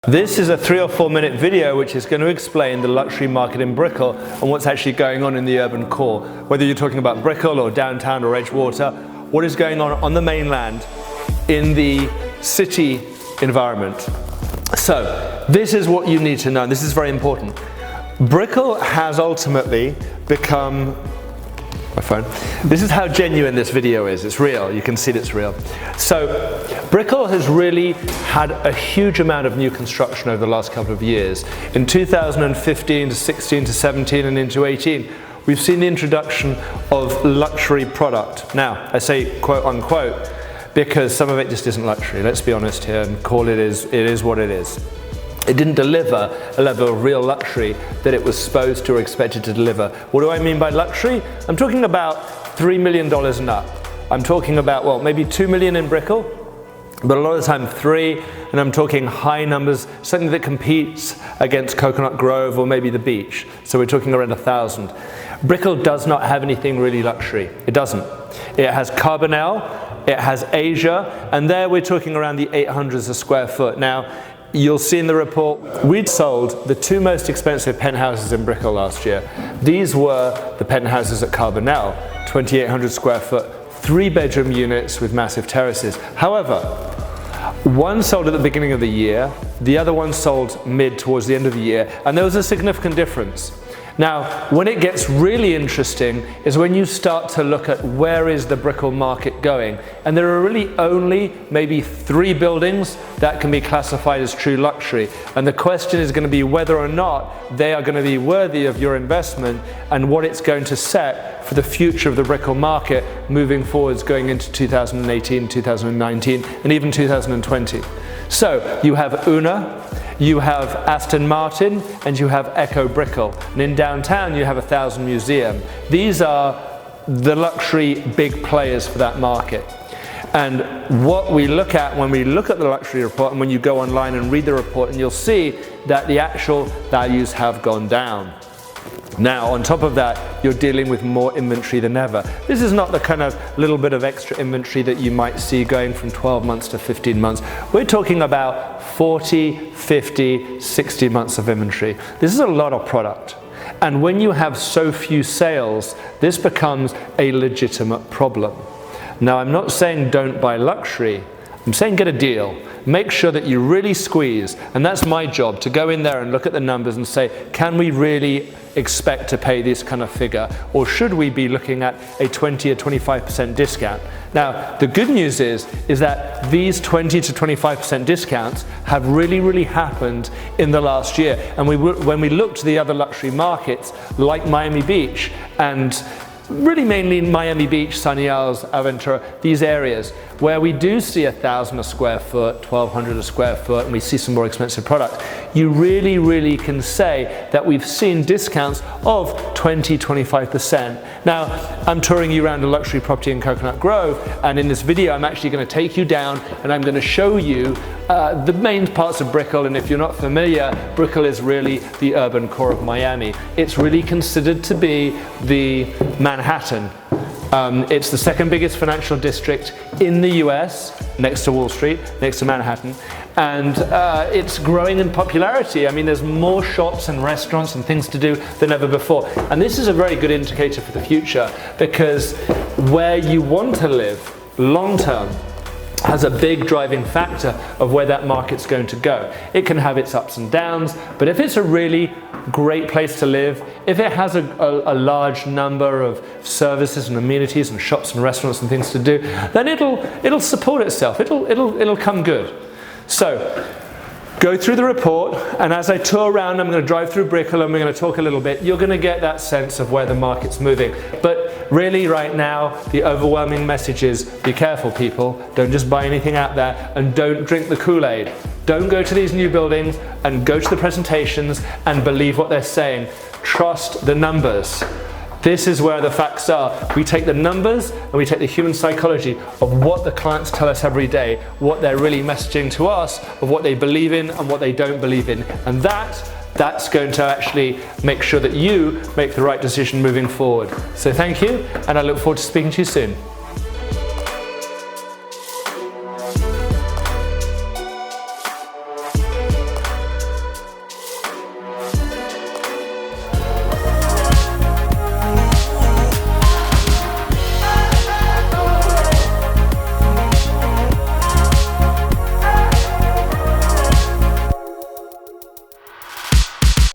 This is a 3 or 4 minute video which is going to explain the luxury market in Brickell and what's actually going on in the urban core. Whether you're talking about Brickell or downtown or Edgewater, what is going on the mainland in the city environment. So this is what you need to know, and this is very important. Brickell has ultimately become my phone. This is how genuine this video is. It's real. You can see it's real. So Brickell has really had a huge amount of new construction over the last couple of years. In 2015 to 16 to 17 and into 18, we've seen the introduction of luxury product. Now, I say quote unquote because some of it just isn't luxury. Let's be honest here and call it is what it is. It didn't deliver a level of real luxury that it was supposed to or expected to deliver. What do I mean by luxury? I'm talking about $3 million and up. I'm talking about, well, maybe 2 million in Brickell, but a lot of the time 3, and I'm talking high numbers, something that competes against Coconut Grove or maybe the beach. So we're talking around 1,000. Brickell does not have anything really luxury. It doesn't. It has Carbonell, it has Asia, and there we're talking around the 800s a square foot. Now, you'll see in the report, we'd sold the 2 most expensive penthouses in Brickell last year. These were the penthouses at Carbonell, 2,800 square foot, 3-bedroom units with massive terraces. However, one sold at the beginning of the year, the other one sold towards the end of the year, and there was a significant difference. Now, when it gets really interesting is when you start to look at where is the Brickell market going. And there are really only maybe 3 buildings that can be classified as true luxury. And the question is going to be whether or not they are going to be worthy of your investment and what it's going to set for the future of the Brickell market moving forwards going into 2018, 2019, and even 2020. So you have Una, you have Aston Martin, and you have Echo Brickell. And in downtown, you have 1,000 Museum. These are the luxury big players for that market. And what we look at when we look at the luxury report, and when you go online and read the report, and you'll see that the actual values have gone down. Now, on top of that, you're dealing with more inventory than ever. This is not the kind of little bit of extra inventory that you might see going from 12 months to 15 months. We're talking about 40, 50, 60 months of inventory. This is a lot of product. And when you have so few sales, this becomes a legitimate problem. Now, I'm not saying don't buy luxury. I'm saying get a deal. Make sure that you really squeeze, and that's my job, to go in there and look at the numbers and say, can we really expect to pay this kind of figure, or should we be looking at a 20 or 25% discount? Now, the good news is that these 20 to 25% discounts have really happened in the last year. And when we look to the other luxury markets, like Miami Beach, and really mainly Miami Beach, Sunny Isles, Aventura, these areas where we do see 1,000 a square foot, 1,200 a square foot, and we see some more expensive product, you really can say that we've seen discounts of 20, 25%. Now, I'm touring you around a luxury property in Coconut Grove, and in this video I'm actually going to take you down and I'm going to show you the main parts of Brickell. And if you're not familiar, Brickell is really the urban core of Miami. It's really considered to be the Manhattan. It's the second biggest financial district in the US, next to Wall Street, next to Manhattan, and it's growing in popularity. I mean, there's more shops and restaurants and things to do than ever before. And this is a very good indicator for the future, because where you want to live long term has a big driving factor of where that market's going to go. It can have its ups and downs, but if it's a really great place to live, if it has a large number of services and amenities and shops and restaurants and things to do, then it'll support itself. It'll come good. So go through the report, and as I tour around, I'm going to drive through Brickell and we're going to talk a little bit. You're going to get that sense of where the market's moving. But really right now, the overwhelming message is be careful, people. Don't just buy anything out there, and don't drink the Kool-Aid. Don't go to these new buildings and go to the presentations and believe what they're saying. Trust the numbers. This is where the facts are. We take the numbers and we take the human psychology of what the clients tell us every day, what they're really messaging to us, of what they believe in and what they don't believe in. And that's going to actually make sure that you make the right decision moving forward. So thank you, and I look forward to speaking to you soon.